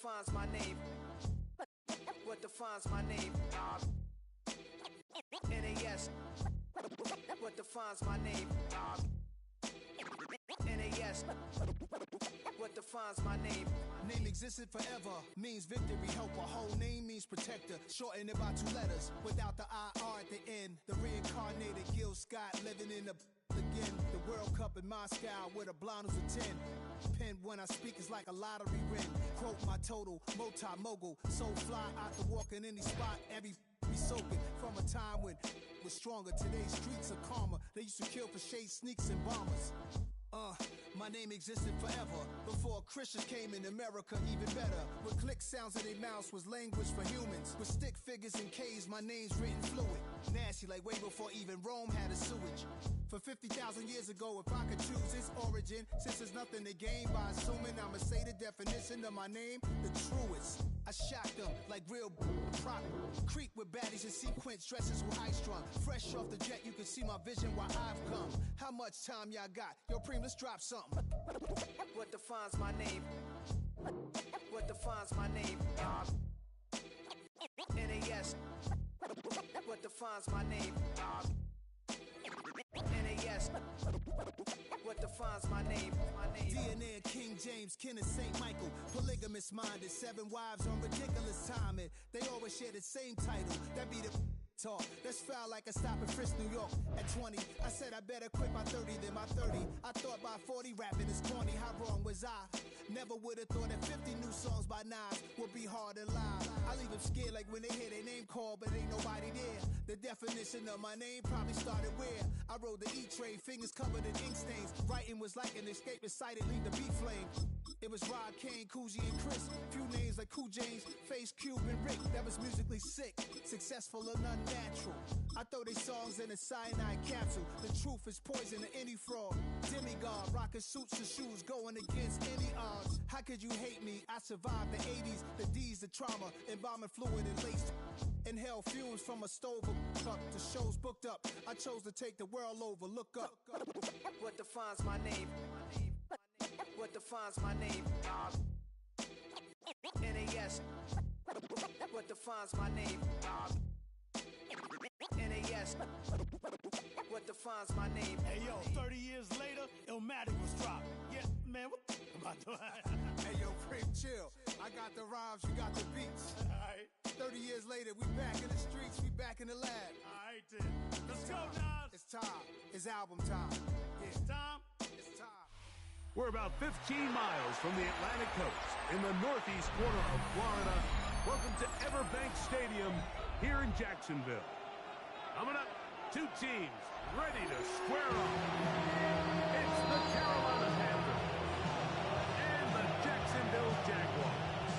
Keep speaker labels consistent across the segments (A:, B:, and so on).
A: defines my name? What defines my name? NAS. What defines my name? NAS. What defines my name?
B: Name existed forever, means victory, helper. Whole name means protector, shortened it by 2 letters. Without the IR at the end, the reincarnated Gil Scott living in the again. The World Cup in Moscow with a blind who's a 10. Pen when I speak is like a lottery win. Quote my total, multi-mogul. So fly out the walk in any spot, every be soaking from a time when was stronger. Today's streets are calmer. They used to kill for shade sneaks and bombers. My name existed forever before Christians came in America, even better. With click sounds in their mouths was language for humans. With stick figures and K's, my name's written fluid. Nasty like way before even Rome had a sewage. For 50,000 years ago, if I could choose its origin, since there's nothing to gain by assuming I'ma say the definition of my name, the truest. I shocked them like real prop. Creep with baddies in sequence, dresses with high strung. Fresh off the jet, you can see my vision where I've come. How much time y'all got? Yo, Preem, let's drop something.
A: What defines my name? What defines my name? NAS. What defines my name? NAS. What defines my name?
B: DNA of King James, kin of St. Michael. Polygamous minded, 7 wives on ridiculous timing. They always share the same title. That be the talk. That's foul like a stop in Frisk, New York. At 20, I said I better quit by 30 than by 30. I thought by 40 rapping is corny. How wrong was I? Never would have thought that 50 new songs by Nas would be hard to live. I leave them scared like when they hear their name called, but ain't nobody there. The definition of my name probably started where I rode the E-train, fingers covered in ink stains. Writing was like an escape excited, leave the beat flame. It was Rob, Kane, Coogee, and Chris. Few names like Cool James, Face, Cube, and Rick. That was musically sick, successful and unnatural. I throw they songs in a cyanide capsule. The truth is poison to any fraud. Demigod, rocking suits and shoes, going against any odds. How could you hate me? I survived the 80s, the D's, the trauma, embalming fluid and laced. Inhale fumes from a stove cup to shows booked up. I chose to take the world over. Look up.
A: What defines my name? What defines my name? NAS. What defines my name? NAS. What defines my name?
C: Hey yo, 30 years later, Illmatic was dropped. Yeah, man, what the am I doing?
B: Hey yo, Preem, chill. I got the rhymes, you got the beats.
C: Alright.
B: 30 years later, we back in the streets, we back in the lab.
C: Alright then. Let's go, Nas.
B: It's time. It's album time. Yeah.
C: It's time.
B: It's time.
D: We're about 15 miles from the Atlantic coast in the northeast corner of Florida. Welcome to Everbank Stadium here in Jacksonville. Coming up, 2 teams ready to square off. It's the Carolina Panthers and the Jacksonville Jaguars.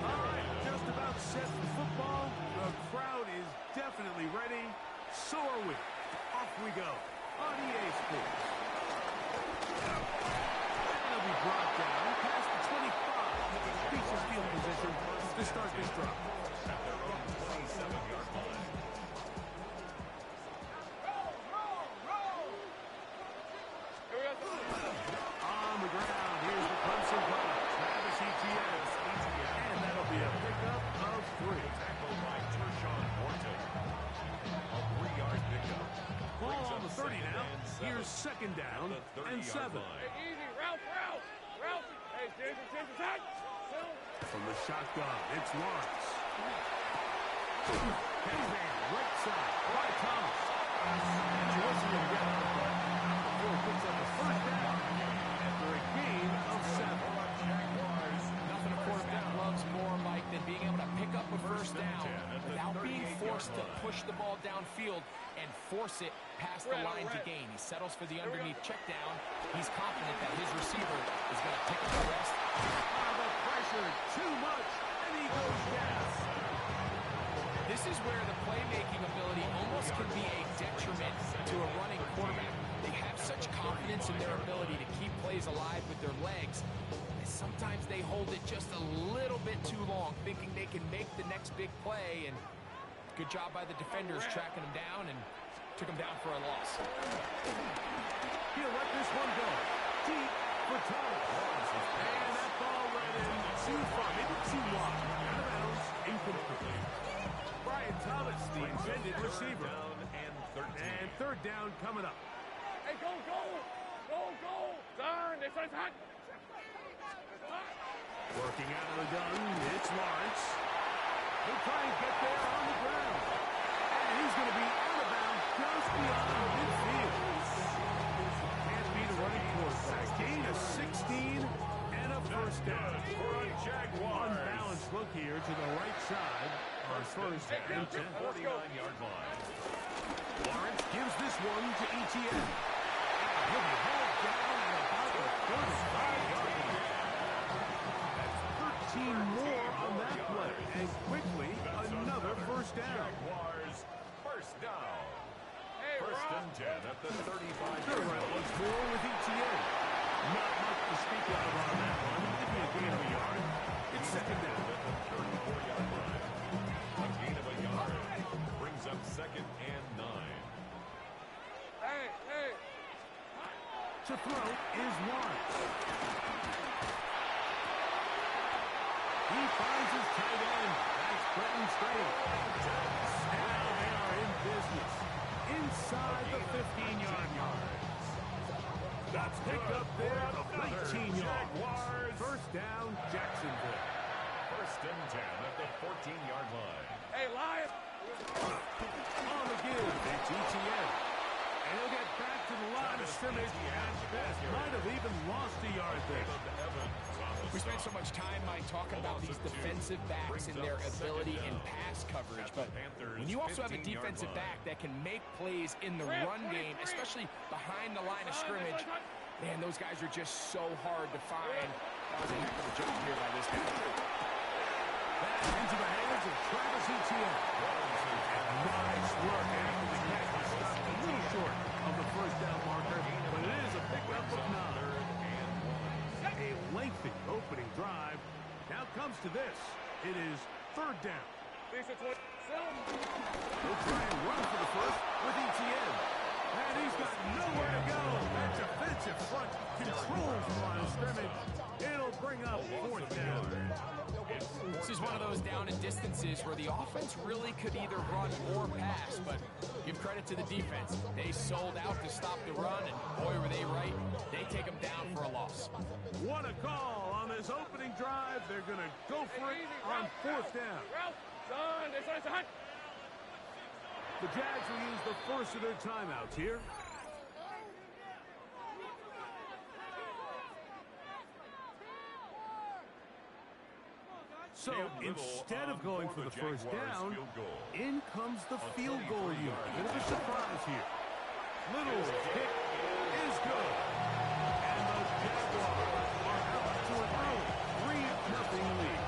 D: All right, just about set for football. The crowd is definitely ready. So are we. Off we go on EA Sports. And it'll be brought down past the 25. Pieces field position to start this drive.
E: At their own 27-yard line.
D: On the ground, here's the Clemson punt. Travis Etienne. And that'll be a pickup of 3.
E: Tackled by Tershawn Morton. A 3-yard pickup.
D: Ball on the 30 now. Here's second down and 7.
F: Hey, easy. Ralph. Hey, change the touch.
D: From the shotgun, it's Lawrence. Henry, right side, by Thomas. Johnson will get out, but before he picks up the first down after a gain of 7.
E: Jaguars.
G: Nothing a quarterback loves more, Mike, than being able to pick up a first down without being forced to push the ball downfield and force it past the line to gain. He settles for the underneath check down. He's confident that his receiver is going to pick up the rest.
D: The pressure, too much, and he goes down.
G: This is where the playmaking ability almost can be a detriment to a running quarterback. They have such confidence in their ability to keep plays alive with their legs. Sometimes they hold it just a little bit too long, thinking they can make the next big play, and good job by the defenders tracking him down and took him down for a loss.
D: He'll let this one go. Deep for Thomas, the intended receiver.
E: Down and 13.
D: And third down coming up.
F: Hey, go, go! Go, go! Son, this is hot!
D: Working out of the gun, it's Lawrence. He'll try and get there on the ground. And he's going to be out of bounds just beyond midfield. Can't beat a running quarterback. Gain of 16 and a first down. Unbalanced look here to the right side on first and 10.
E: 49-yard line.
D: Lawrence gives this one to Etienne. He'll be held down at about the 35-yard line. That's 13 more on that play. And quickly, another first down.
E: Jaguars, first down.
F: Hey,
E: First
F: Rob!
E: and 10 at the 35-yard
D: They're right
E: line.
D: once more with Etienne. Not much to speak of on that one. Maybe a gain of a yard. It's second down.
E: At the 34-yard line. A gain of a yard brings up second and 9.
F: Hey, hey!
D: To throw is Lawrence. He finds his tight end. That's Brenton Strange. Now they are in business. Inside the 15-yard line. That's picked up there of 19 yards. First down, Jacksonville.
E: First and 10 at the 14-yard line.
F: Hey, Lion!
D: On the give, it's Etienne. And he'll get back to the line of scrimmage, and Best might have even lost a yard there.
G: We spent so much time, Mike, talking about these defensive backs and their ability in pass coverage, but when you also have a defensive back that can make plays in the run game, especially behind the line of scrimmage, man, those guys are just so hard to find. That was a heck of a job here by this guy.
D: Back into the hands of Travis Etienne. Nice work after the catch was stopped a little short of the first down marker, but it is a pickup of 9. A lengthy opening drive. Now comes to this. It is third down. He'll try and run for the first with Etienne. And he's got nowhere to go. That defensive front controls the line of scrimmage. It'll bring up fourth down.
G: This is one of those down and distances where the offense really could either run or pass, but give credit to the defense. They sold out to stop the run, and boy, were they right. They take them down for a loss.
D: What a call on this opening drive. They're going to go for it on fourth down.
F: Ralph! Son, this is hot!
D: The Jags will use the first of their timeouts here. So instead of going for the first down, in comes the field goal unit. Bit of a surprise here. Little's kick is good. And the Jaguars are up to an early 3-0 lead.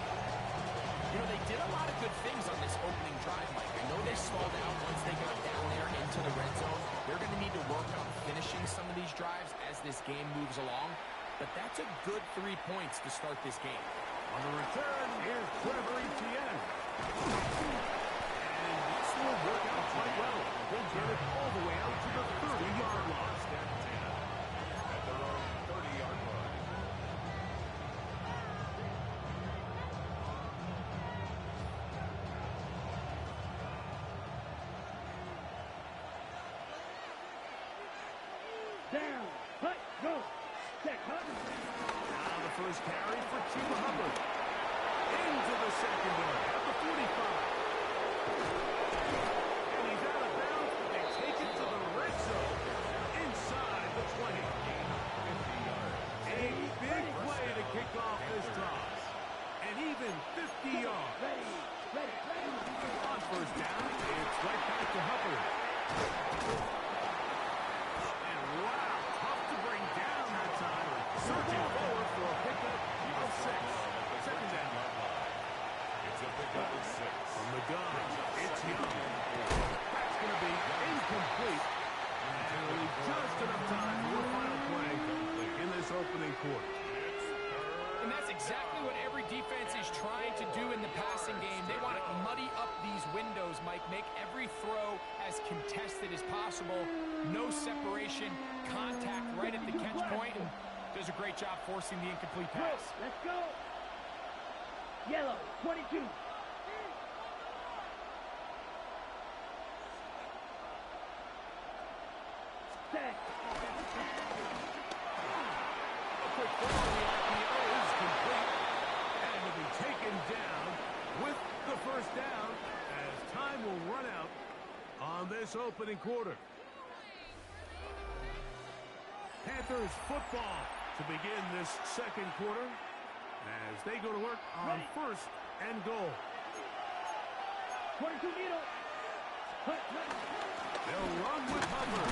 G: You know, they did a lot of good things on this opening drive, Mike. I know they stalled out once they got down there into the red zone. They're going to need to work on finishing some of these drives as this game moves along. But that's a good 3 points to start this game.
D: On the return, here's Trevor Etienne. And this will work out quite well. He'll get it all the way out to the 30-yard line.
E: At their own 30-yard line.
C: Down, hut, go. Check, hut.
D: Now the first carry for Chuba Hubbard. Into the secondary at the 45. And he's out of bounds, but they take it to the red zone. Inside the 20. A big play to kick off this drive. And even 50 yards. On first down, it's right back to Hubbard. And wow, tough to bring down that time. Searching forward for a pickup of 6. Second down.
E: It's a pickup of 6.
D: From the gun, it's Young. That's going to be incomplete. And it'll leave just enough time for a final play in this opening quarter.
G: And that's exactly what every defense is trying to do in the passing game. They want to muddy up these windows, Mike, make every throw as contested as possible. No separation, contact right at the catch point, and does a great job forcing the incomplete pass.
C: Let's go. Yellow, 22.
D: throw on the RPO is complete. And will be taken down with the first down as time will run out on this opening quarter. Panthers football to begin this second quarter as they go to work on first and goal.
F: 22 needle.
D: They'll run with Hubbard.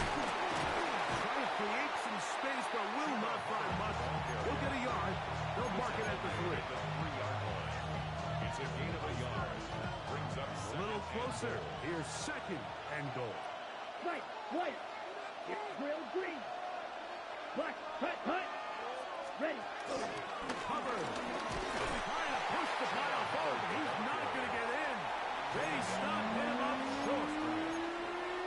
D: Try to create some space, but will not find much. He'll get a yard. They'll mark it at the 3.
E: The 3-yard line. It's a gain of a yard. Brings up
D: A little closer. Here's second and goal.
F: Right, white. Grill green. Black, hut. Ready.
D: Hubbard trying to push the pile forward. He's not going to get in. They stop him up short.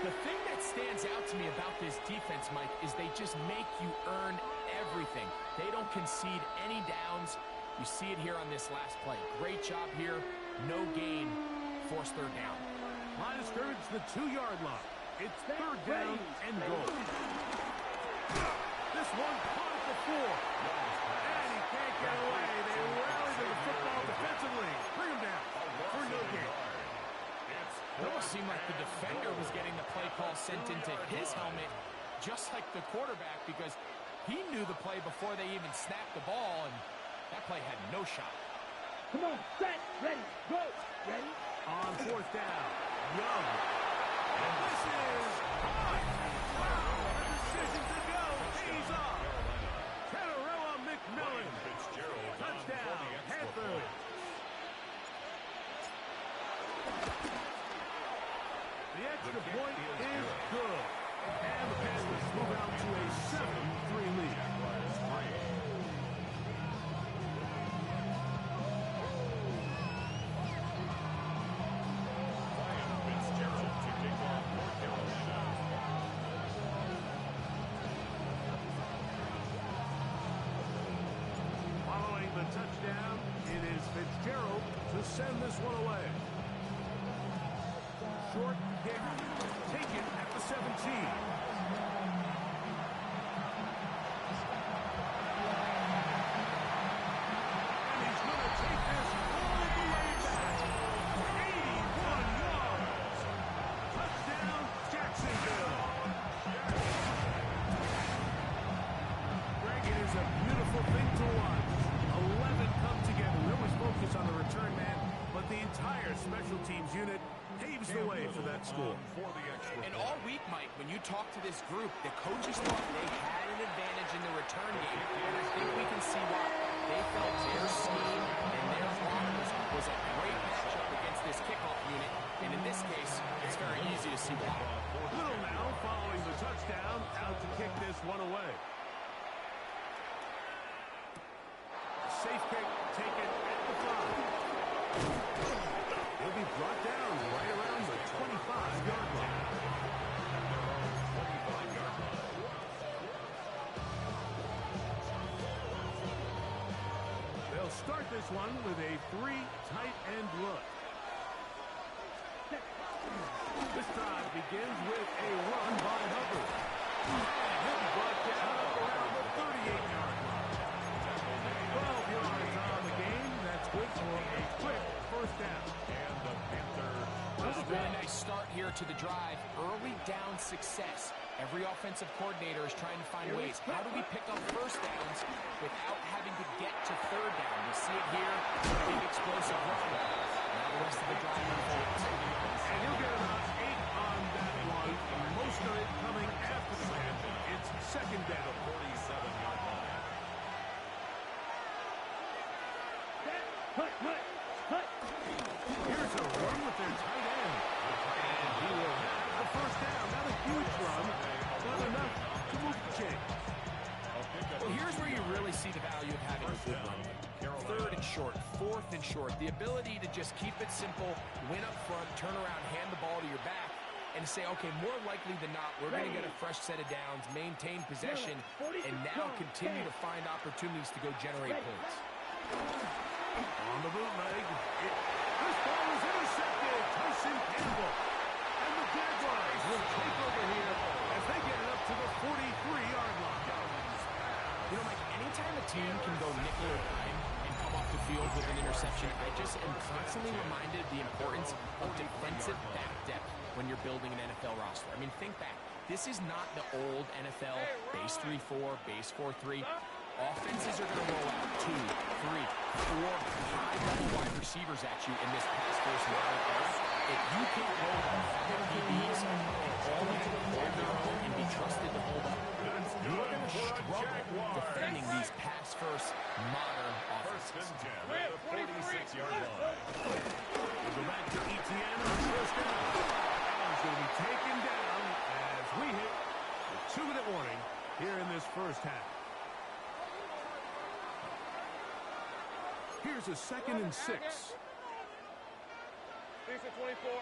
G: The thing that stands out to me about this defense, Mike, is they just make you earn everything. They don't concede any downs. You see it here on this last play. Great job here. No gain. Forced third down.
D: Line of scrimmage, the 2-yard line. It's third down and goal. This one caught at the 4. And he can't get away. They rally to the football defensively. Bring him down for no gain.
G: It almost seemed like the defender was getting the play call sent into his helmet, just like the quarterback, because he knew the play before they even snapped the ball, and that play had no shot.
F: Come on, set, ready, go. Ready?
D: On fourth down, Young. And this is caught. Wow, the decision to go. He's off. Kenarella McMillan. Touchdown, Panthers. The extra point is good. And the Panthers move out to a 7-3 lead. Following the touchdown, it is Fitzgerald to send this one away. Short kick, taken at the 17. And he's going to take this all the way back. 81 yards. Touchdown, Jacksonville. Greg, it is a beautiful thing to watch. 11 come together. We always focus on the return man, but the entire special teams unit paves the way for that score.
G: And all week, Mike, when you talk to this group, the coaches thought they had an advantage in the return game, and I think we can see why. They felt their scheme and their blockers was a great matchup against this kickoff unit, and in this case, it's very easy to see why.
D: Little now following the touchdown, out to kick this one away. Safe kick taken at the 5. He'll be brought down right around the 25-yard line. They'll start this one with a 3 tight end look. This drive begins with a run by Hubbard. And he'll be brought down around the 38-yard line. 12 yards on the game. That's good for a quick first down.
E: And the Panthers.
G: A really nice start here to the drive. Early down success. Every offensive coordinator is trying to find ways. How do we pick up first downs without having to get to third down? We see it here. Big explosive run. Now the rest of the drive unfolds.
D: And he'll get about 8 on that one. Most of it coming after the snap. It's second down.
E: 47-yard line.
F: Hut.
D: Here's a run with their tight end. And he will have the first down. Not a huge run, but enough to move the chain.
G: Well, here's where you really see the value of having a good run. Third and short, fourth and short. The ability to just keep it simple, win up front, turn around, hand the ball to your back, and say, okay, more likely than not, we're going to get a fresh set of downs, maintain possession, and now continue to find opportunities to go generate points.
D: On the bootleg. This ball is intercepted. Tyson Campbell. And the Jaguars will take over here as they get it up to the 43-yard line.
G: You know, Mike, anytime a team can go nickel or dime and come off the field with an interception, I just am constantly reminded of the importance of defensive back depth when you're building an NFL roster. I mean, think back. This is not the old NFL base 3-4, base 4-3. Offenses are going to roll out 2, 3, 4 high-level wide receivers at you in this pass-first model era. If you can't roll out 5 DBs and all of them hold their own and be trusted to hold up, you're going to struggle defending these pass-first modern offenses.
E: First and 10 at the 46-yard line.
D: We'll go back to Etienne on first down. Allen's going to be taken down as we hit the 2-minute warning here in this first half. Here's a 2nd and 6.
F: Decent 24.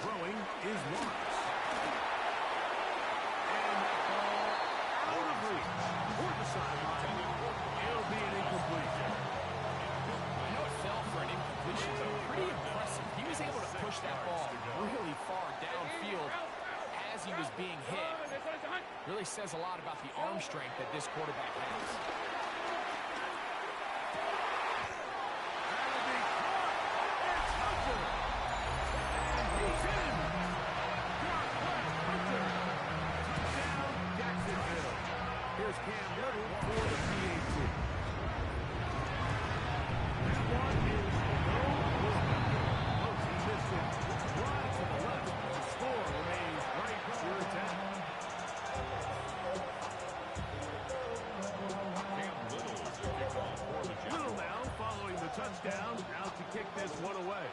D: Throwing is Watts. And that ball out of reach toward the sideline. It'll be an incompletion.
G: I know it fell for an incompletion, but pretty impressive. He was able to push that ball really far downfield as he was being hit. Really says a lot about the arm strength that this quarterback has.
D: Here's Cam Little for the PAT. That one is no good. Most consistent. Drive to the left. The score remains right here at 10.
E: Cam Little is the kickoff for the Jaguars.
D: Little now following the touchdown. Out to kick this one away.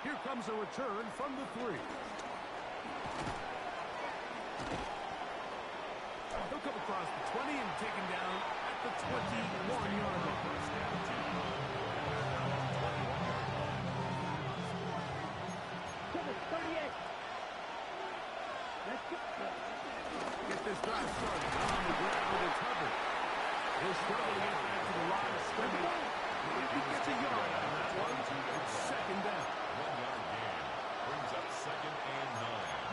D: Here comes a return from the 3. He'll come across the 20 and taken down at the 21-yard line. Get this drive started. On the ground, it's Hubbard. He'll struggle to get back to the line of scrimmage. If he gets a yard out of that one, it's 2nd down.
E: 1-yard gain. Brings up 2nd and 9.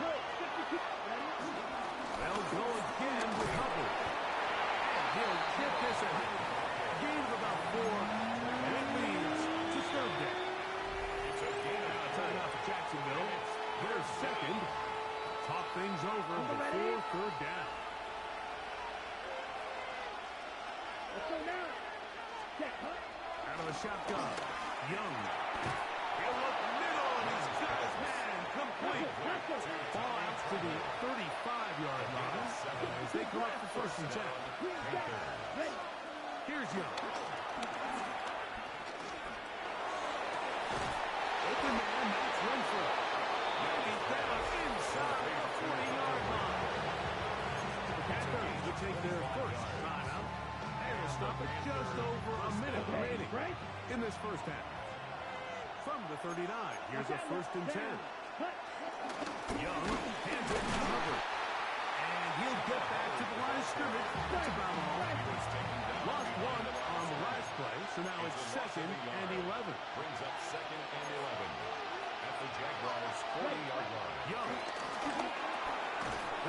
D: They'll go again with Hubbard. He'll get this ahead. Gain of about 4, and it leads to 3rd down.
E: It's a gain of
D: Timeout for Jacksonville. Their 2nd. Talk things over before 3rd down. Out of the shotgun. Young. He'll look middle, and he's got his man complete. Ball out to the 35-yard line as they come up for 1st and 10. Here's Young. Open man, that's Renfro. He's down inside the 40-yard line. The Packers will take their first timeout. And will stop it just over a minute remaining in this first half. From the 39, here's a 1st and 10. Young hands it to Hubbard. And he'll get back to the line of scrimmage. That's about all. Lost 1 on the last play, so now it's 2nd and 11.
E: Brings up 2nd and 11 at the Jaguars' 40-yard line.
D: Young.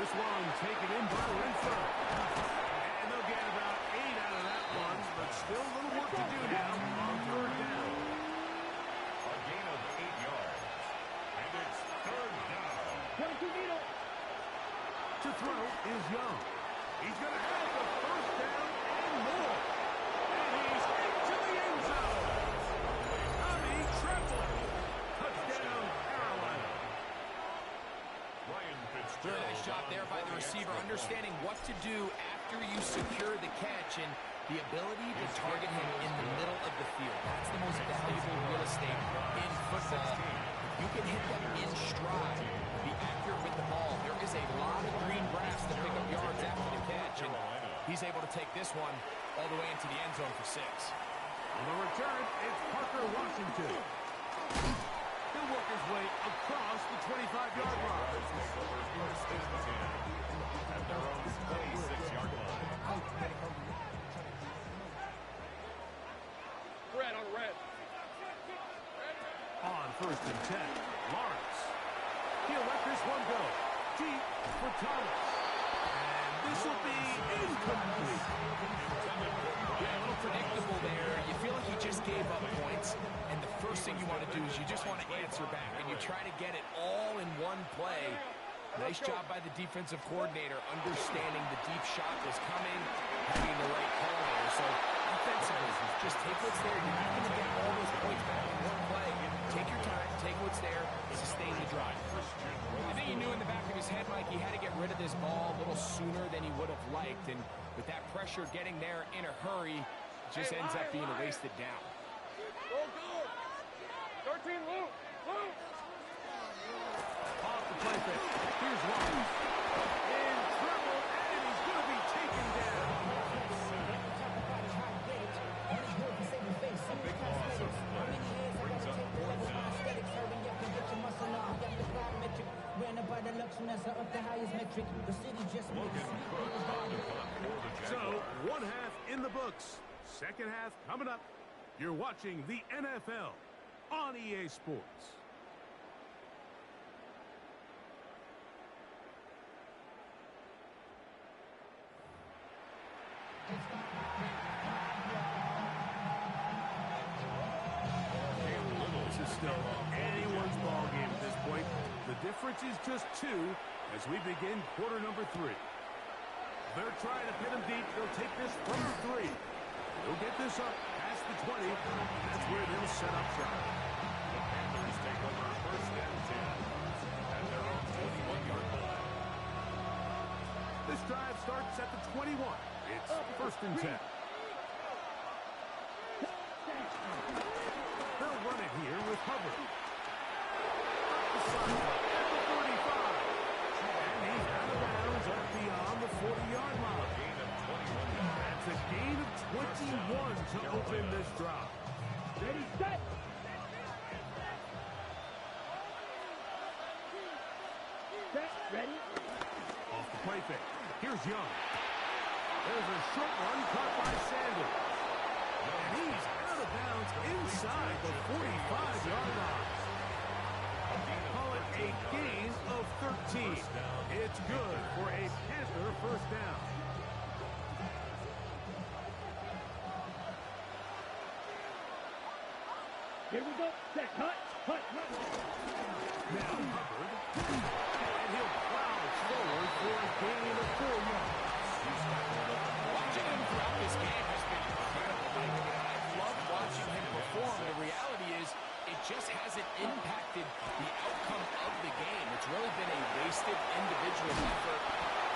D: This one taken in by Renfro. And they'll get about 8 out of that one, but still a little work to do now on 3rd down.
E: A gain of 8 yards. And it's 3rd down.
D: To throw is Young. He's going to have the 1st down and more. And he's into the end zone. Tommy Tremble. Touchdown, Carolina.
E: Ryan
G: Very
E: Fitzgerald.
G: nice job there by the receiver, understanding what to do after you secure the catch and the ability to target him in the middle of the field. That's the most valuable real estate in football. You can hit them in stride, be accurate with the ball. There is a lot of green grass to pick up yards after the catch, and he's able to take this one all the way into the end zone for 6.
D: On the return, it's Parker Washington. He'll work his way across the 25-yard line.
E: First and 10 at their own 26-yard line.
F: Red on red.
D: On 1st and 10, Lawrence. He'll let this one go. incomplete.
G: Yeah, a little predictable there. You feel like he just gave up points, and the first thing you want to do is you just want to answer back, and you try to get it all in one play. Nice job by the defensive coordinator, understanding the deep shot was coming, having the right call there. So offensively, just take what's there. You're not going to get all those points back in one play. Take your time, take what's there, sustain the drive. I think he knew in the back of his head, Mike, he had to get rid of this ball a little sooner than he would have liked. And with that pressure getting there in a hurry, it just ends up being a wasted down.
F: Go, go. 13, Luke. Luke.
D: Off the play fake. Here's one. In trouble, and he's going to be taken down.
E: A big loss of play. Brings up fourth down. Logan Cook on the punt for the Jaguars.
D: So, one half in the books. Second half coming up. You're watching the NFL on EA Sports. This is still anyone's ball game at this point. The difference is just 2 as we begin quarter number 3. They're trying to pin him deep. They'll take this from the 3. They'll get this up past the 20. That's where they'll set up shop.
E: The Panthers take over first and 10 at their own 21-yard line.
D: This drive starts at the 21. It's first and 10. They'll run it here with Hubbard. Up the sideline at the 35. And he's out of bounds up beyond the 40-yard line.
E: Gain of 21 yards.
D: That's a gain of 21 to open this drive.
C: Ready, set. Set, ready.
D: Off the play fake. Here's Young. There's a short one caught by Sanders. And he's out of bounds inside the 45-yard line. Call it a gain of 13. It's good for a Panther first down.
C: Here we go. Set, cut, cut.
D: Now Hubbard. And he'll plow forward for a gain of 4 yards.
G: Watching him throughout this game has been incredible, Mike. I've loved watching him perform. The reality is, it just hasn't impacted the outcome of the game. It's really been a wasted individual effort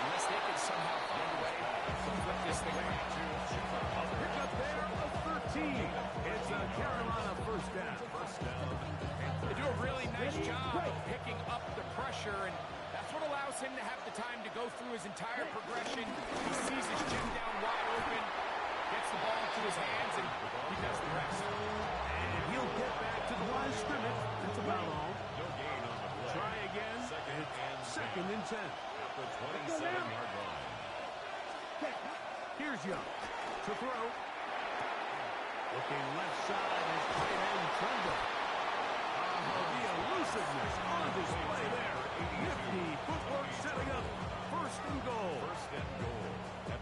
G: unless they can somehow find a way to flip this thing around.
D: A pickup there of 13. It's a Carolina first down.
G: They do a really nice job of picking up the pressure, and that's what allows him to have the time to go through his entire progression. He sees his chin down wide open, gets the ball into his hands, and he does the rest.
D: And he'll get back to the line of scrimmage. That's about all.
E: No gain on the play.
D: Try again. Second and 10.
E: At the 27-yard line.
D: Here's Young to throw. Looking left side as tight end Tremble. The elusiveness on display there. Nifty footwork setting up first and goal.
E: First and goal.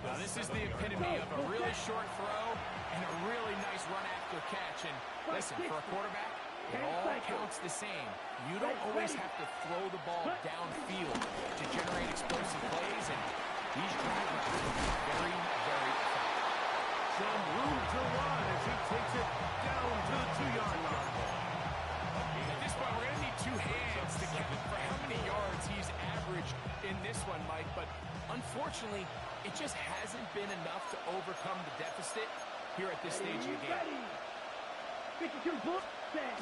G: Now, this is the epitome of a really short throw and a really nice run after catch. And listen, for a quarterback, it all counts the same. You don't always have to throw the ball downfield to generate explosive plays, and these drivers are very, very effective.
D: Some room to run as he takes it down to the 2-yard line.
G: At this point, we're going to need 2 hands to count for how many yards he's averaged in this one, Mike. But unfortunately, it just hasn't been enough to overcome the deficit here at this stage of the game.
C: 52 book, set.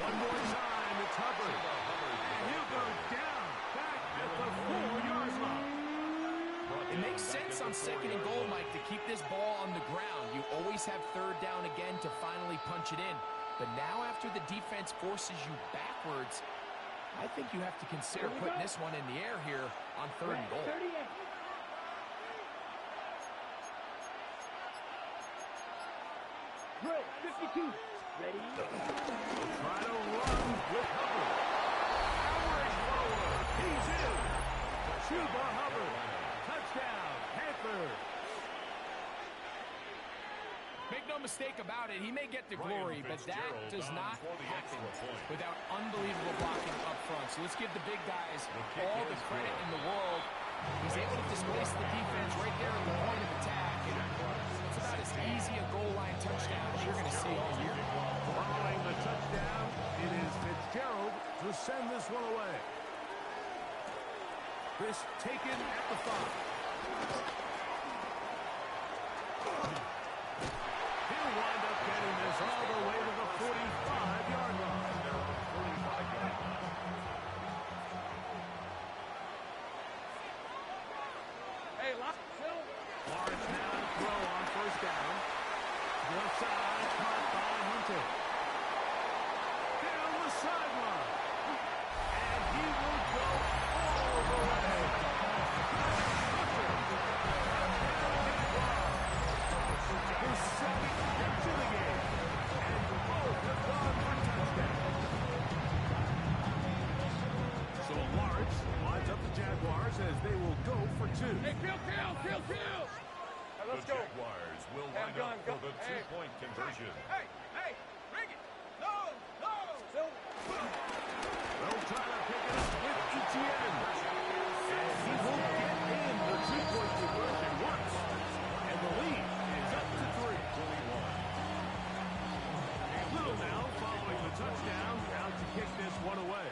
D: One more time, it's Hubbard. And he'll go down back at the 4-yard line.
G: It makes sense on second and goal, Mike, to keep this ball on the ground. You always have third down again to finally punch it in. But now after the defense forces you backwards, I think you have to consider putting this one in the air here on third and goal.
C: 38. Drill, 52. Ready?
D: Try to run with Hubbard. Powering forward. He's in. Chuba Hubbard. Touchdown, Panthers.
G: no mistake about it. He may get the glory, but that does not happen without unbelievable blocking up front. So let's give the big guys all the credit in the world. He's able to displace the defense right there at the point of attack. And it's about as easy a goal line touchdown as you're going to see all year.
D: Following the touchdown, it is Fitzgerald to send this one away. This taken at the 5. He'll wind up getting this all the way to the 45-yard line. 45-yard line.
F: Hey, Phil.
D: Lawrence now to throw on first down. Left side, caught by Hunter. Down the sideline. And he will go all the way. Hunter. His second catch of the game. And both have gone for touchdowns. So Lawrence lines up the Jaguars as they will go for 2.
F: Hey, kill. Hey, let's go.
E: The Jaguars will line up for the two-point conversion.
F: Hey, bring it. No. Phil.
D: They'll try to pick it up with Etienne. And he will get in the two-point conversion once. And the lead is up to 3. Little now following the touchdown, out to kick this one away.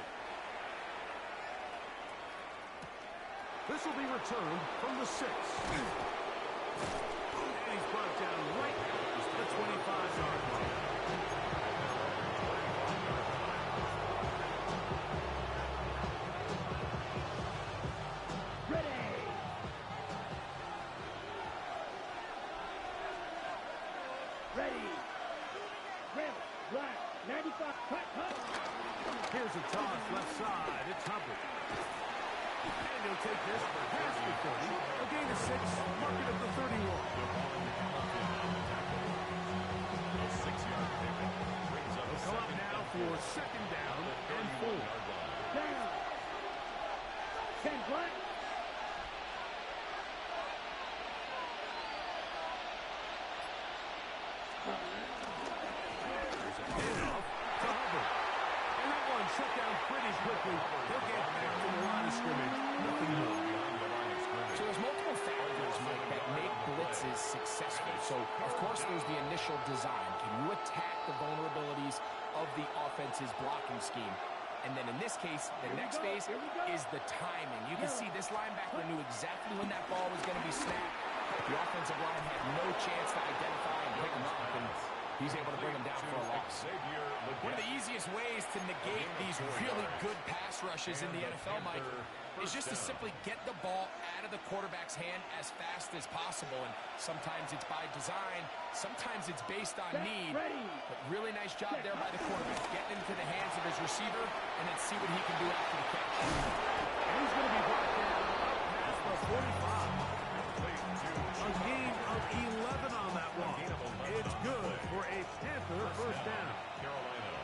D: This will be returned from the 6. And he's brought down right at the 25-yard line.
C: Ready. Red, black, 95, cut.
D: Here's a toss left side. It's Hubbard. And he'll take this past the 30. A gain of 6. Mark it at the 31.
E: A 6-yard pickup brings up
D: Come up now for second down and 4.
C: Down. 10 black.
D: Handoff to Hubbard. And that one shut down pretty quickly. They'll get back to the line of scrimmage. Nothing more.
G: So there's multiple factors, Mike, that make blitzes successful. So, of course, there's the initial design. Can you attack the vulnerabilities of the offense's blocking scheme? And then in this case, the next phase is the timing. You can see this linebacker knew exactly when that ball was going to be snapped. The offensive line had no chance to identify and pick him up, and he's able to bring him down for a loss. One of the easiest ways to negate these really good pass rushes in the NFL, Mike, is just to simply get the ball out of the quarterback's hand as fast as possible. And sometimes it's by design, sometimes it's based on need. But really nice job there by the quarterback, getting into the hands of his receiver and then see what he can do after the catch.
D: And he's going to be brought down up past the 45. A gain of 11 on that one. It's good for a Panther first down.
E: Carolina.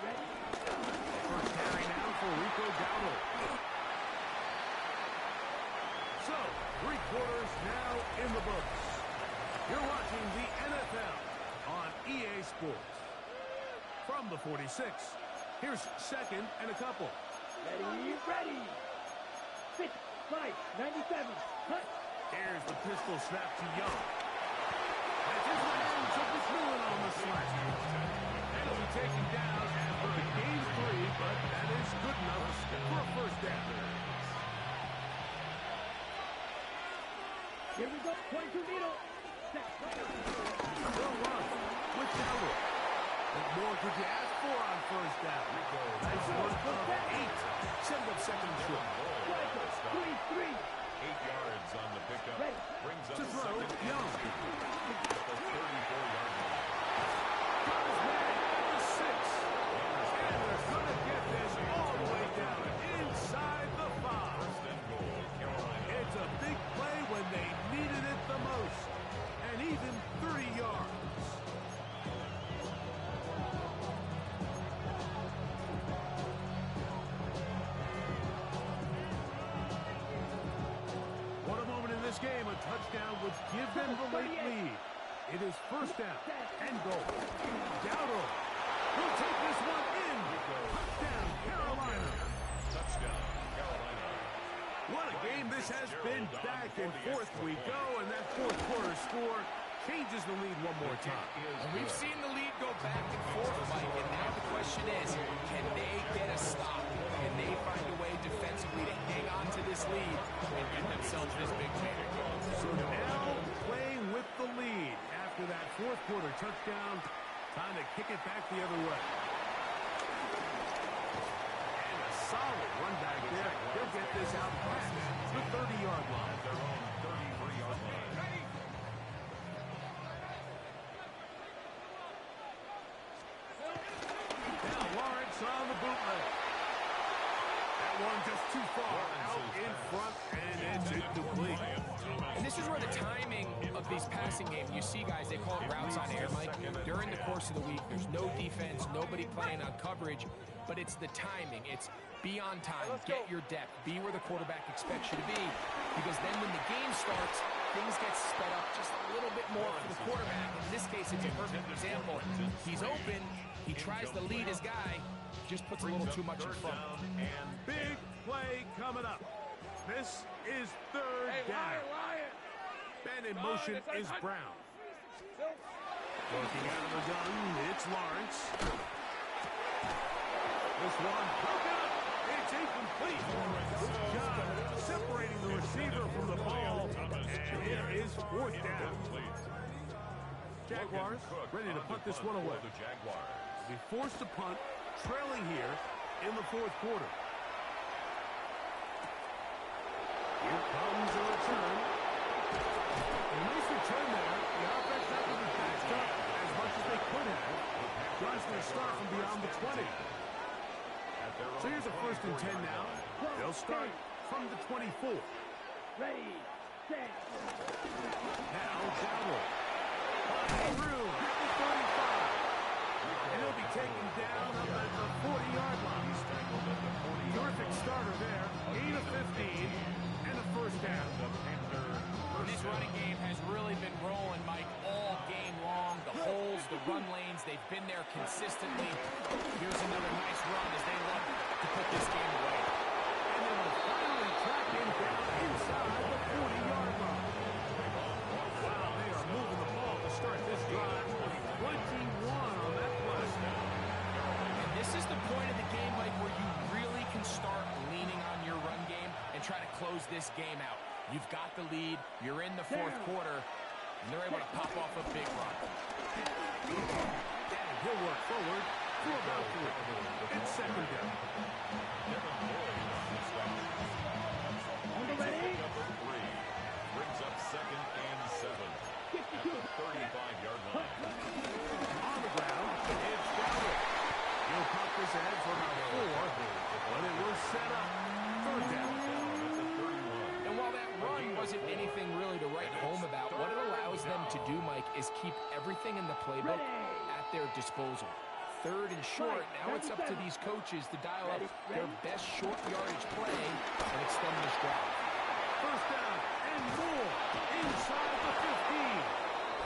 D: First carry now for Rico Dowdle. So, 3 quarters now in the books. You're watching the NFL on EA Sports. From the 46, here's second and a couple.
C: Ready. 6, 5, 97, cut.
D: Here's the pistol snap to Young. That's his man, took the fluid on the slide. And he'll be taken down after a gain 3, but that is good enough for a first down.
C: Here we go, 22 needle.
D: They'll run with Dowdle. What more could you ask for on first down? Nice one of 8. Send up second and short.
C: 3.
E: 8 yards on the pickup. Brings up
D: To throw,
E: second and
D: Young.
E: 2 at the 34-yard line.
D: Got his man at the 6. And they're going to get this all the way down inside the 5.
E: First and goal, Carolina.
D: It's a big play when they needed it the most. And even 30 yards. What a moment in this game. A touchdown would give them the late lead. It is first down and goal. Dowdle will take this one in. Touchdown, Carolina.
E: Touchdown, Carolina.
D: What a game this has been. Back and forth we go, and that fourth quarter score changes the lead one more time.
G: And we've seen the lead go back and forth, Mike, and now the question is, can they get a stop? Can they find a way defensively to hang on to this lead and get themselves this big win?
D: So now playing with the lead after that fourth quarter touchdown, time to kick it back the other way. And a solid run back there. He'll get this out past the 30-yard line.
E: At their own 33-yard line.
D: Now Lawrence on the bootleg. That one just too far out in front, and it's incomplete.
G: And this is where the timing of these passing games, you see guys, they call it routes on air, Mike. During the course of the week, there's no defense, nobody playing on coverage, but it's the timing. It's be on time, get your depth, be where the quarterback expects you to be, because then when the game starts, things get sped up just a little bit more for the quarterback. In this case, it's a perfect example. He's open, he tries to lead his guy, just puts a little too much in front.
D: Big play coming up. This is third down. Ben in motion is Brown. Looking out of the gun, it's Lawrence. This one broken up. It's incomplete. Good job separating the receiver from the ball. And it is fourth down. Jaguars ready to punt this one away.
E: The Jaguars.
D: Be forced to punt, trailing here in the fourth quarter. Here comes a return. A nice return there. The offense not going to be patched up as much as they could have. Drive's going to start from beyond the 20. So here's a 1st and 10 now. They'll start from the 24.
F: Ready, set.
D: Now Dowdle. Through at the 35. And he'll be taken down up at the 40-yard line. Terrific starter there. 8 of 15. And a first down.
G: This running game has really been rolling, Mike, all game long. The holes, the run lanes, they've been there consistently. Here's another nice run as they look to put this game away.
D: And then will finally track him down inside the 40-yard line. Wow, they are moving the ball to start this drive. 21 on that play.
G: And this is the point of the game, Mike, where you really can start leaning on your run game and try to close this game out. You've got the lead, you're in the fourth quarter, and they're able to pop off a big run.
D: And he'll work forward to about 3. It's second down.
F: Number ready?
E: Number 3 brings up 2nd and 7 at the 35-yard line.
D: On the ground, it's Dowdle. He'll pop this ahead for about 4, but it was set up. Third down.
G: And while that run wasn't anything really to write home about, what it allows them to do, Mike, is keep everything in the playbook at their disposal. 3rd and short, now it's up to these coaches to dial up their best short yardage play and extend this drive.
D: First down and more inside the 15.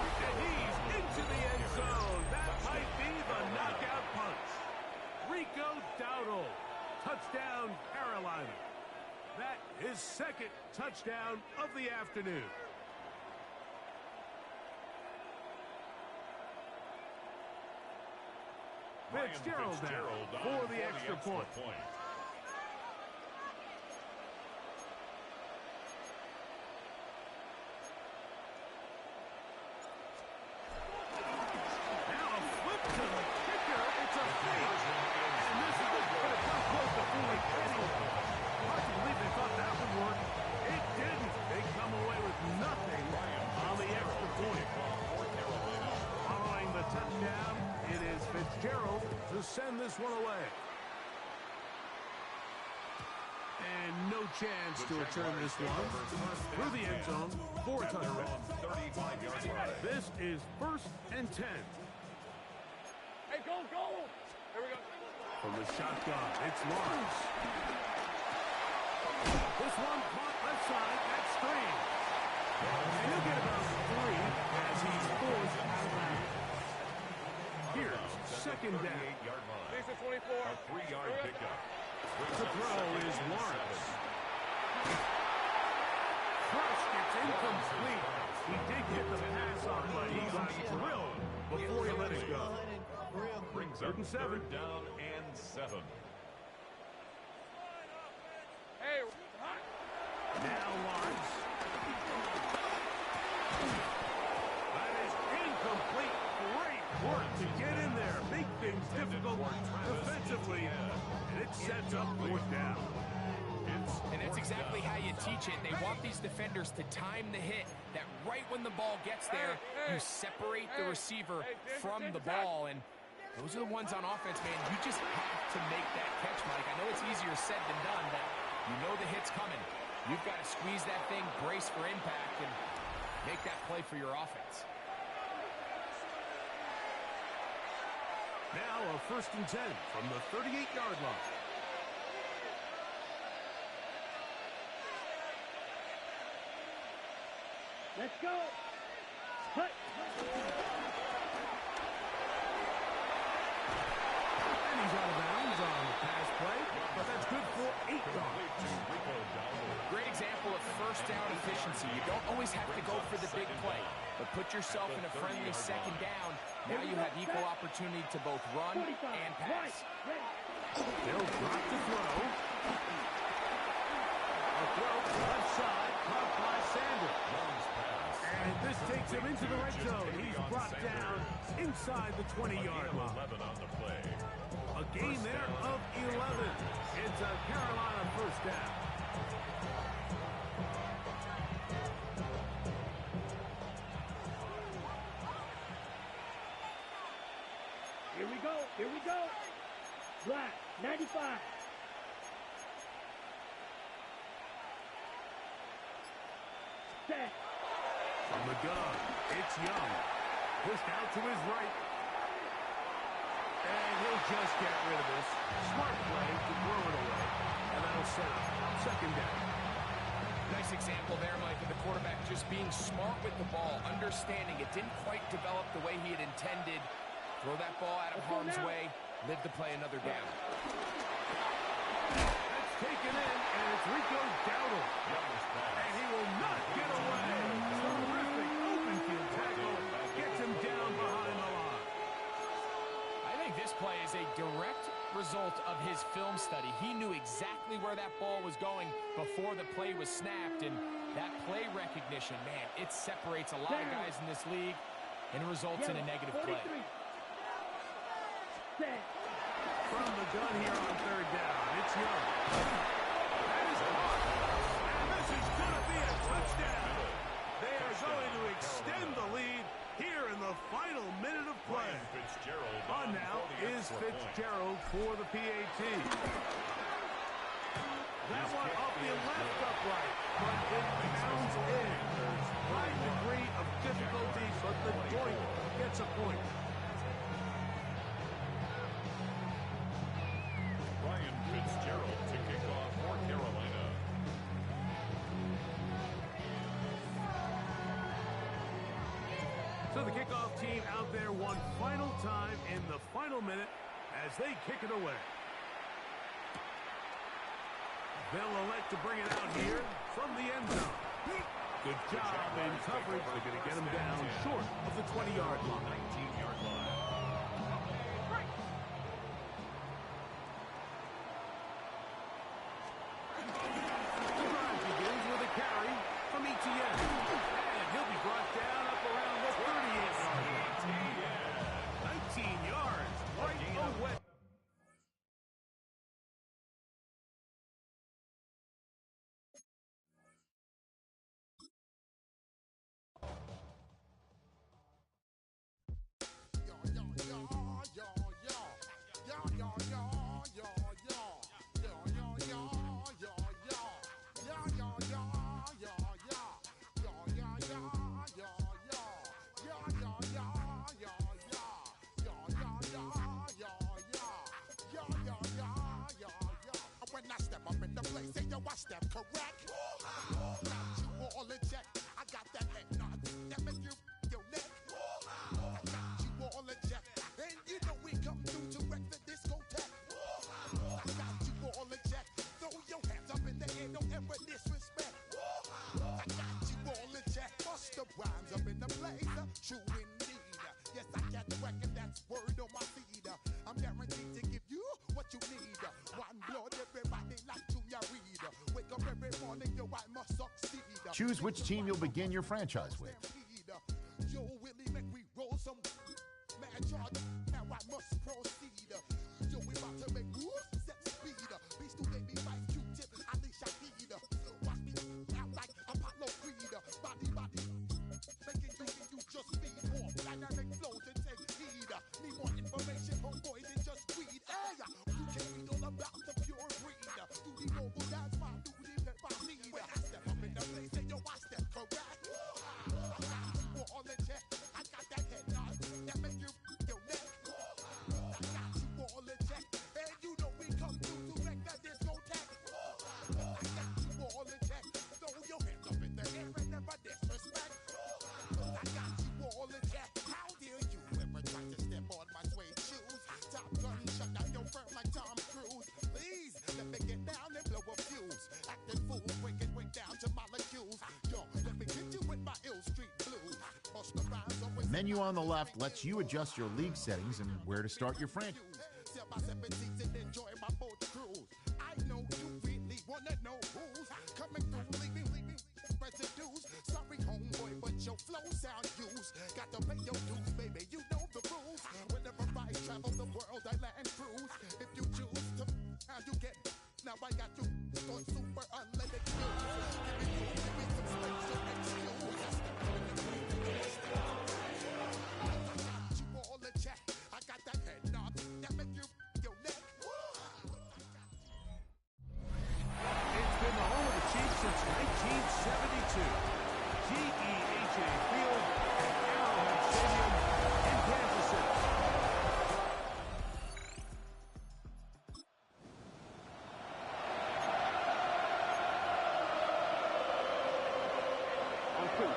D: And he's into the end zone. That might be the knockout punch. Rico Dowdle. Touchdown, Carolina. That is 2nd touchdown of the afternoon. Fitzgerald now for the extra point. Now a flip to the kicker. It's a fake. And this is going to come close to fooling anyone. Hard to believe they thought that would work. It didn't. They come away with nothing on the extra point. Following the touchdown, it is Fitzgerald to send this one away. And no chance to return this one through the end zone for a touchdown. This is 1st and 10.
F: Hey, go! Here we go.
D: From the shotgun, it's Lawrence. This one caught left side at screen. And he'll get about 3 as he's forced out of bounds. Here's second down.
E: 38-yard line.
F: Here's the 24.
E: A 3-yard pickup.
D: The throw is Lawrence. Crush gets incomplete. He did get the pass on, but he got drilled before he let it go.
E: Brings up
D: 3rd and 7.
E: 3rd down and 7.
F: Hey,
D: Now Lawrence. That is incomplete. Great work to get in there. Make things difficult defensively. And it sets up 4th down.
G: And that's exactly how you teach it. They want these defenders to time the hit, that right when the ball gets there, you separate the receiver from the ball. And those are the ones on offense, man. You just have to make that catch, Mike. I know it's easier said than done, but you know the hit's coming. You've got to squeeze that thing, brace for impact, and make that play for your offense.
D: Now a 1st and 10 from the 38-yard line.
C: Let's go. Hut.
D: And he's out of bounds on the pass play, but that's good for 8 yards.
G: Great example of 1st down efficiency. You don't always have to go for the big play, but put yourself in a friendly 2nd down. Now you have equal opportunity to both run and pass.
D: They'll drop the throw. A throw left side, caught by Sanders. And this takes him into the red zone. He's brought down inside the 20-yard line.
E: 11 on the play.
D: A gain there of 11. It's a Carolina 1st down.
C: Here we go. Here we go. Black, 95. Set.
D: From the gun, it's Young. Pushed out to his right. And he'll just get rid of this. Smart play to throw it away. And that'll set up 2nd down.
G: Nice example there, Mike, of the quarterback just being smart with the ball, understanding it didn't quite develop the way he had intended. Throw that ball out of harm's way, live to play another down.
D: That's taken in, and it's Rico Dowdle. And he will not get away. Terrific open field tackle. Gets him down behind the line.
G: I think this play is a direct result of his film study. He knew exactly where that ball was going before the play was snapped, and that play recognition, man, it separates a lot of guys in this league and results in a negative play.
D: From the gun here on 3rd down, it's Young. That is caught. And this is going to be a touchdown. They are going to extend the lead here in the final minute of play. On now is Fitzgerald for the PAT. That one off the left upright, but it pounds in. High degree of difficulty, but the joint gets a point.
E: Ryan Fitzgerald to kick off for Carolina.
D: So the kickoff team out there one final time in the final minute as they kick it away. They'll elect to bring it out here from the end zone. Good job in coverage. They're going to get him down short of the 20-yard line.
E: 19-yard line.
D: The drive begins with a carry from Etienne. And he'll be brought down up around the 38-yard line. 19 yards right away.
H: When I step up in the place, say yo, I step correct. Got you all in check. I got Choose which team you'll begin your franchise with.
B: Yo, Willie, make we roll some mad charge. Now I must proceed. Yo, we about to make moves, set speed. Beast to baby, fight Q-tip, unleash I need. Watch me out like Apollo Creed. Body, making you just feed more dynamic flows and take heed. Need more information, homeboy, than just weed. Hey, you can read all about the pure breed. Do the mobile, that's my duty, that I need. When I step up in the place, and yo, I step correct. All in check. I got that head nod that make you your neck. I got you all in check, and you know we come through to wreck that discotheque. I got you all in check. Throw your hands up in the air and never disrespect. I got you all in check. How dare you ever try to step on my suede shoes? Top Gun shut down your firm like Tom Cruise. Please let me get down and blow a fuse. Acting fool, break down to molecules. Yo, let me get you with my ill street blues.
H: The menu on the left lets you adjust your league settings and where to start your franchise.
B: I know you really wanna know who's coming through, leaving residues. Sorry, homeboy, but your flow sound used. Got to pay your dues, baby. You know the rules. Whenever I travel the world, I land cruise. If you choose to, how you get? Now I got you on super unleaded news. Give me some space, so excuse. I got that head nod that make you your neck.
D: It's been the home of the Chiefs since 1972. GEHA Field at Arrowhead Stadium in Kansas City.
F: On two.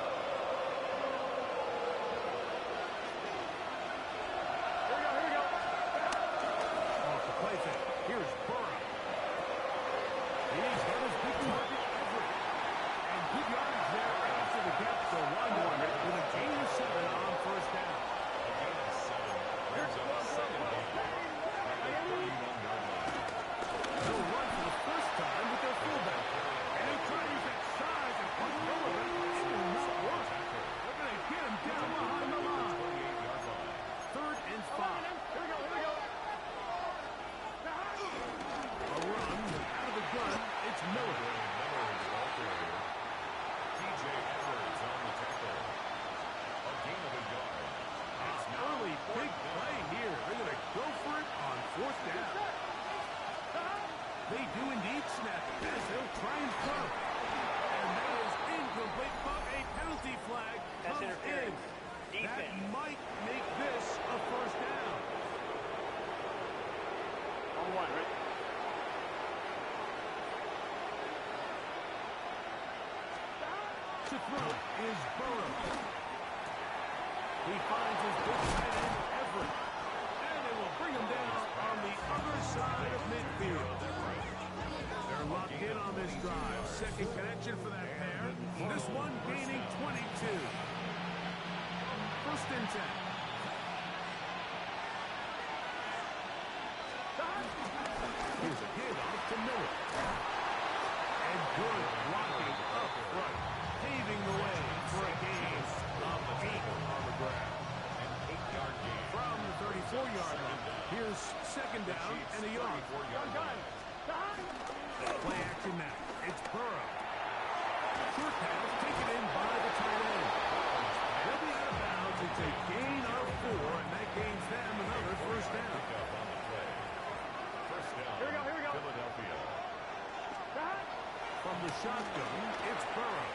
D: Off the play fake. Here's Burrow. He's got his big target Everett. And good yardage there after the gap. So one with a gain of 7 on first down.
E: A gain of 7 brings up a second down at the 31-yard line.
D: They'll run for the first time with their fullback. And they try to use that size and punch over it. It will not work. They're going to get him down behind the line.
E: 28-yard line.
D: 3rd and 5.
F: Here we go.
D: A run out of the gun. It's Miller.
E: Miller is the ball carrier. TJ Edwards on the tackle. A gain of a yard. It's now
D: Early big
E: 4th
D: play
E: down.
D: here. They're going to go for it on 4th down. They do indeed snap it as they'll try and throw. And that is incomplete, but a penalty flag
F: That's
D: comes in.
F: interference.
D: That
F: Defense.
D: might make this a first down.
F: On one, Rick.
D: To throw is Burrow. He finds his big tight end, Everett. And they will bring him down on the other side of midfield. They're locked in on this drive. Second connection for that pair. This one gaining 22. 1st and 10. Here's a handoff to Miller. And good blocking up front, paving the way for a gain of 8 on the ground.
E: An 8-yard gain.
D: From the 34-yard line. Here's 2nd down and a yard.
E: 34-yard line.
D: Play action now. It's Burrow. Short pass taken in by the tight end. They'll be out of bounds. It's a gain of 4, and that gains them another first down.
E: Pick up on the play. First down.
F: Here we go.
E: Philadelphia.
D: From the shotgun, it's Burrow.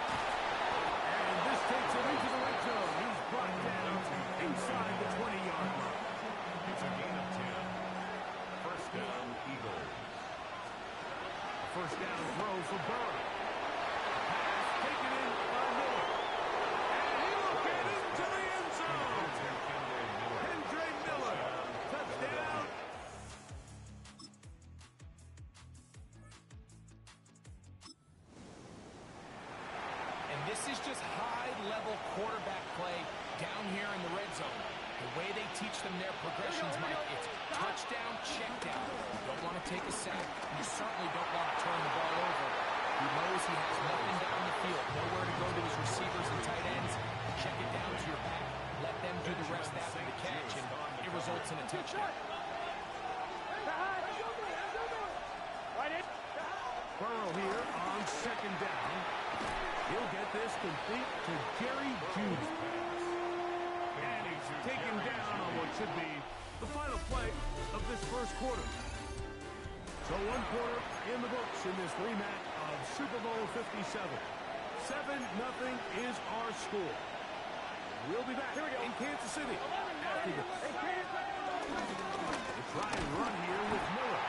D: And this takes him into the red zone. He's brought down inside the 20-yard line.
E: It's a gain of 10. First down, Eagles.
D: First down throw for Burrow. Pass taken in by Miller. And he will get into the end zone. Kendre Miller. Touchdown.
G: And this is just high-level quarterback play down here in the red zone. The way they teach them their progressions, Mike, it's touchdown, check down. You don't want to take a sack. You certainly don't want to turn the ball over. He knows he has nothing down the field. Nowhere to go to his receivers and tight ends. Check it down to your back. Let them do the rest after the catch, and it results in a touchdown.
D: Burrow here on second down. He'll get this complete to Jerry Jeudy's pass. And he's taken down on what should be the final play of this first quarter. So one quarter in the books in this rematch of Super Bowl 57. 7-0 is our score. We'll be back in Kansas City after this. They try and run here with Miller.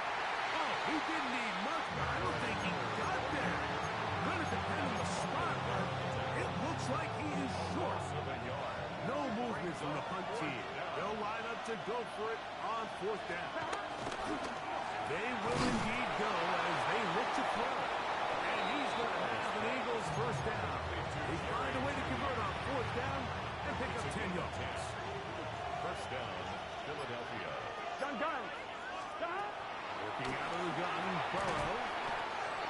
D: Oh, he didn't need much, but I don't think he got there. Going to depend on the spot, but it looks like he is short. No movement from the punt team. They'll line up to go for it on fourth down. They will indeed go as they look to throw. And he's going to have an Eagles first down. They find a way to convert on fourth down and pick up 10 yards.
E: First down, Philadelphia.
F: Gun.
D: Working out of the gun, Burrow.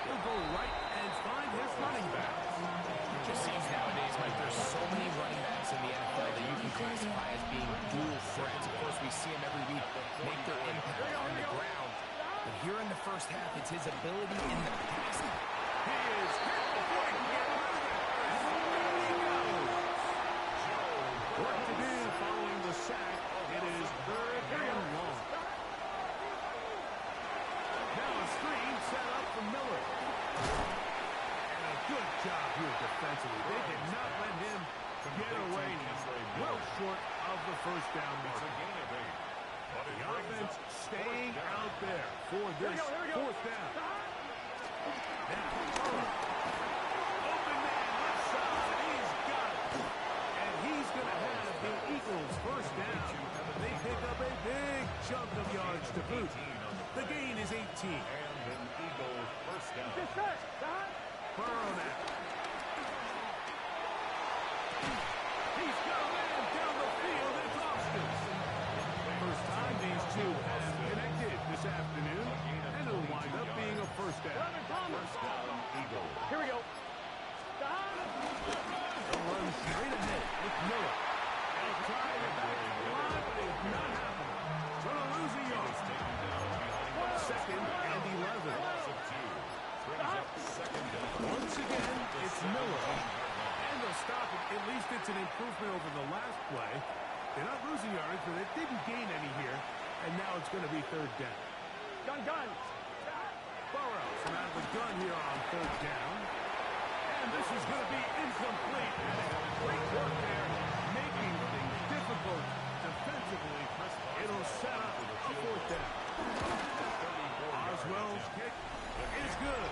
D: He'll go right and find his running back.
G: It just seems nowadays like there's so many running backs in the NFL that you can classify as being dual threats. Of course, we see them every week make their impact on the ground. But here in the first half, it's his ability in the passing.
D: He is hit before he can get rid of it. There he goes. What to do following the sack? It is third and long. Now a screen set up for Miller. And a good job here defensively. They did not let him get away. Well short of the first down mark. The offense staying out there for this fourth down. Now, open man left side. He's got it. And he's going to have the Eagles first down. They pick up a big chunk of yards to boot. The gain is 18.
E: And an Eagles first down.
D: Burrow now. He's got a man down the field. It's Austin. First time these two have connected this afternoon, and it'll wind up being a first down.
E: First down, Eagles.
F: Here we go.
D: They'll run straight ahead with Miller. They'll try to back line, but it's not happening. Gonna lose a yard. Second and 11. Once again, it's Miller. And they'll stop it. At least it's an improvement over the last play. They're not losing yards, but they didn't gain any here. And now it's going to be third down.
F: Gun.
D: Burrow from out of the gun here on third down. And this is going to be incomplete. And great work there, making things difficult defensively. It'll set up a fourth down. Oswell's kick is good.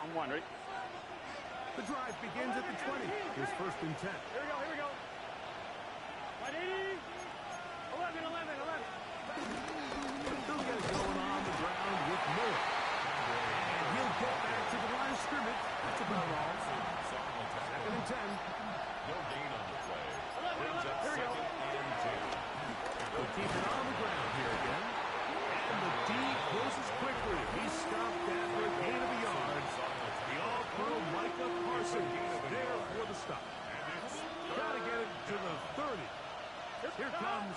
F: I'm wondering.
D: The drive begins at the 20. Here's first and 10.
F: Here we go. 11.
D: They'll get it going on the ground with Miller. And he'll get back to the line of scrimmage. That's about all. Second and 10.
E: No gain on the play. Brings up second and 10.
D: They'll keep it on the ground here again. And the D closes quickly. He's stopped after a gain of a yard. The all-pro Micah Parsons there for the stop. Got to get it to the 30. Here comes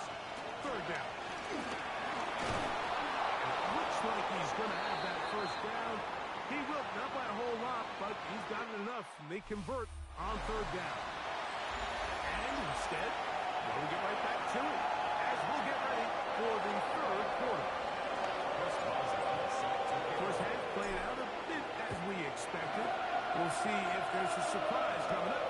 D: third down. It looks like he's going to have that first down. He will, not by a whole lot, but he's gotten enough. They convert on third down. And instead, we'll get right back to it as we'll get ready for the third quarter. First half played out a bit as we expected. We'll see if there's a surprise coming up.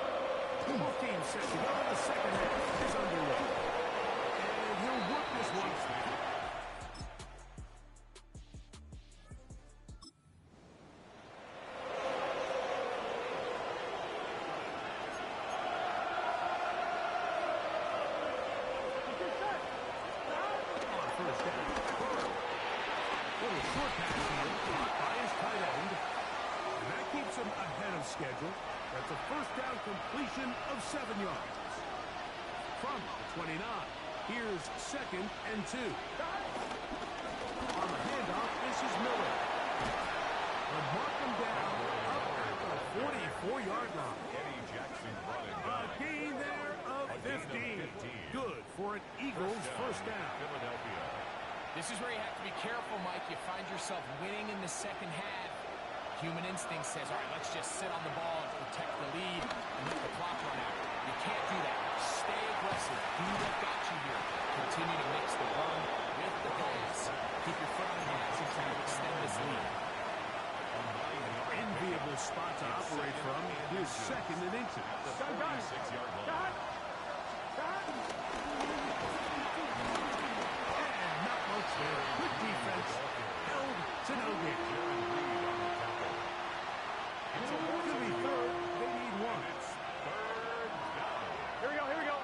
D: Both teams set to go. The second half is underway. And he'll work this one. On first down. Little short pass here, blocked by his tight end. And that keeps him ahead of schedule. That's a first down completion of 7 yards. from the 29. Here's 2nd and 2. On the handoff, this is Miller. They'll mark him down up at the 44-yard line.
E: Eddie Jackson running.
D: A gain there of 15. Good for an Eagles first down.
E: Philadelphia.
G: This is where you have to be careful, Mike. You find yourself winning in the second half. Human instinct says, all right, let's just sit on the ball and protect the lead and let the clock run out. You can't do that. Stay aggressive. Do what got you here. Continue to mix the run with the pass. Keep your foot on the gas and try to extend this lead.
D: Enviable spot to operate from. His 2nd and inches.
E: The 46-yard line.
D: And not much there. Good defense. Held to no gain. It's a 3rd. They need 1.
E: It's 3rd down.
F: Here we go, here we go.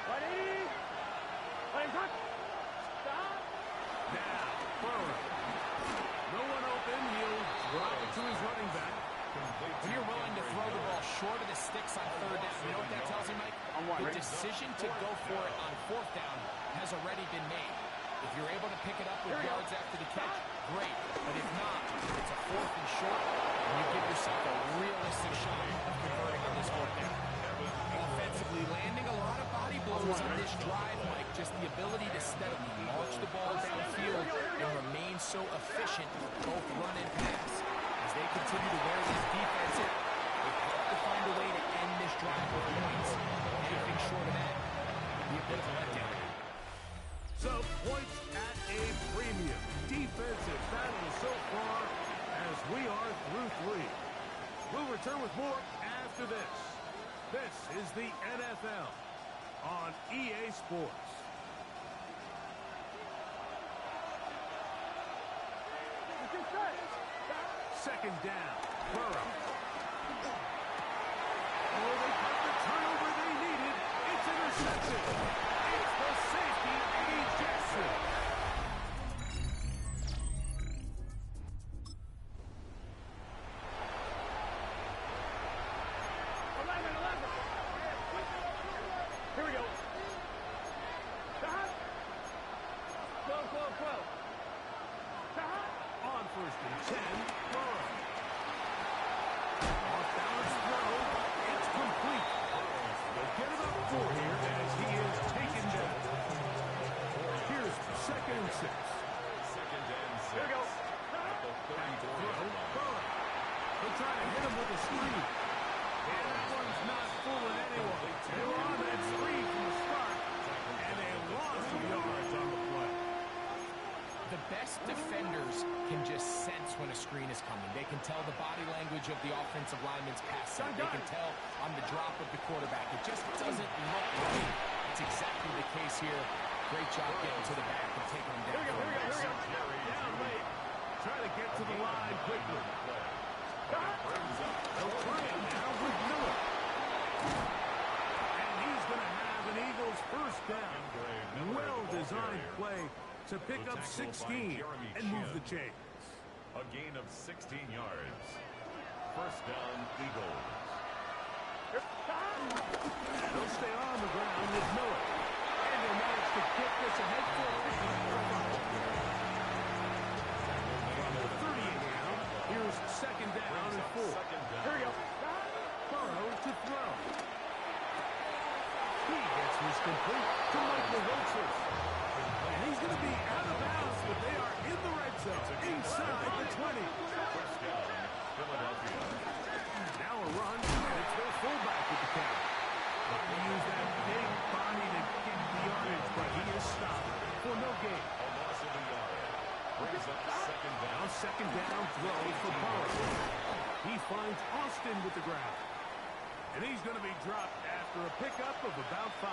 F: Ready? Play touch. Stop.
D: Now, Burrow. No one open. He'll drop it to his running back.
G: When you're willing to throw the ball short of the sticks on 3rd down, you know what that tells you, Mike? The decision to go for it on 4th down has already been made. If you're able to pick it up with yards after the catch, great. But if not, it's a 4th and short, and you give yourself a realistic shot of converting on this 4th down. Offensively, landing a lot of body blows on this drive, Mike. Just the ability to steadily march the ball downfield and remain so efficient, both run and pass. As they continue to wear this defense out, they have to find a way to end this drive with points. Anything short of that would be a bit of a letdown.
D: So, points at a premium. Defensive battle so far as we are through 3. We'll return with more after this. This is the NFL on EA Sports. Second down. Burrow. Oh, they got the turnover they needed. It's intercepted. It's the safety, Eddie Jackson.
F: 11. Here we go. Stop. 12. Stop.
D: On 1st and 10, Burrow. Off-balance throw. It's complete. They'll get it up 4 here as he is taken down. Here's 2nd and 6.
E: 2nd and 6.
F: Here we go.
E: At the 34-yard
D: Throw.
E: line.
D: Burrow. They'll try to hit him with a screen. And that one's not fooling anyone. They were on that screen from the start, and they lost some yards on the play.
G: The best defenders can just sense when a screen is coming. They can tell the body language of the offensive lineman's pass set. They can tell on the drop of the quarterback. It just doesn't look right. It's exactly the case here. Great job getting to the back and taking him down.
F: Here we go.
D: Down late. Try to get to the line quickly. They'll try it now with Miller. And he's going to have an Eagles first down. Well-designed play to pick up 16 and move the chains.
E: A gain of 16 yards. First down, Eagles.
D: And they'll stay on the ground with Miller. And they'll manage to get this ahead for a pickup. From the 38 now, here's 2nd down and 4.
F: Here we go.
D: Burrow to throw. He gets his complete to Michael Wiltshire. And he's going to be out of bounds, but they are in the red zone, inside the 20.
E: First down, Philadelphia.
D: Now a run, and it's their fullback with the count. They use that big body to get the yardage, but he is stopped for no gain.
E: A loss of a yard. Brings up 2nd down.
D: Now 2nd down throw for Burrow. He finds Austin with the ground. And he's going to be dropped after a pickup of about 5.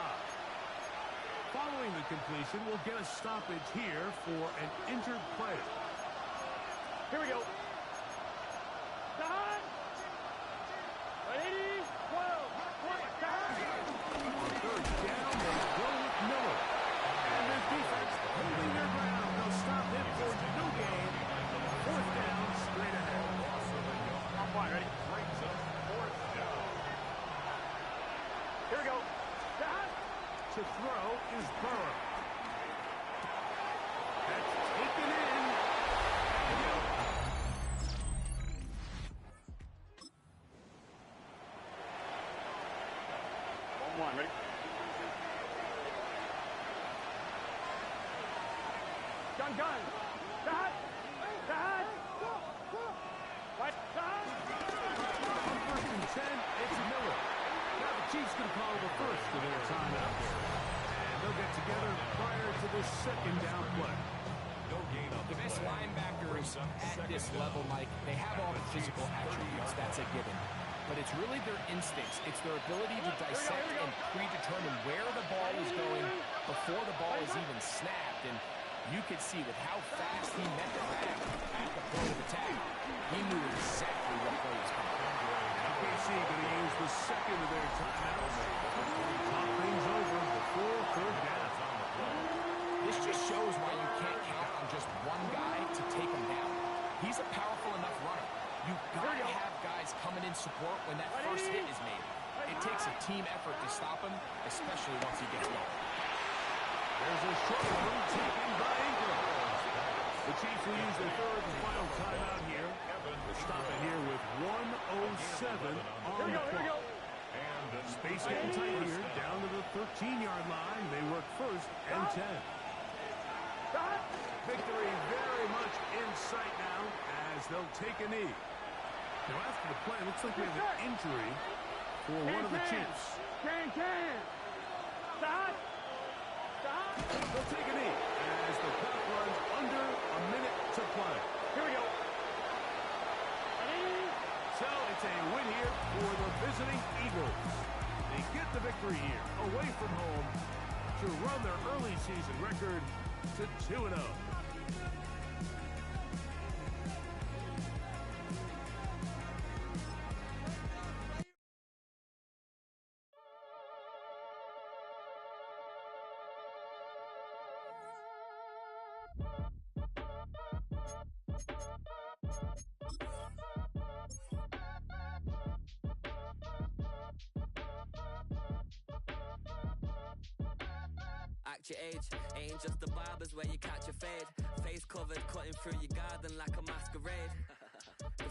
D: Following the completion, we'll get a stoppage here for an injured player.
F: Here we go. Stop. Ready? 12. Stop.
D: On 3rd down, they go with Miller. And their defense holding their ground. They'll stop him for no gain. 4th down, straight ahead.
F: On point, ready?
E: Brings up 4th down.
F: Here we go. Stop.
D: To throw is Burrow. That's taken in.
F: One, ready? Gun. Dad. Right. Dad.
D: On 1st and 10, it's Miller. Now the Chiefs can call the first of their timeout there. And they'll get together prior to the second down play.
E: No gain on
G: The best linebackers at this level, Mike, they have all the physical attributes. That's a given. But it's really their instincts. It's their ability to dissect and predetermine where the ball is going before the ball is even snapped. And you could see with how fast he met the back at the point of attack, he knew exactly what play was coming.
D: KC going to use the second of their timeouts. Talk things over before third down.
G: This just shows why you can't count on just one guy to take him down. He's a powerful enough runner. You've got to have guys coming in support when that first hit is made. It takes a team effort to stop him, especially once he gets going.
D: There's a short one taken by Ingram. The Chiefs will use their third and final timeout here. We'll stop it here with 1:07 on the clock. Space getting tight here, down to the 13-yard line. They work 1st and 10. Victory very much in sight now as they'll take a knee. Now after the play, it looks like we have an injury for one of the Chiefs. They'll take a knee as the clock runs under a minute to play.
F: Here we go.
D: So it's a win here for the visiting Eagles. They get the victory here, away from home, to run their early season record to 2-0.
I: Act your age, ain't just the barbers where you catch a fade. Face covered, cutting through your garden like a masquerade.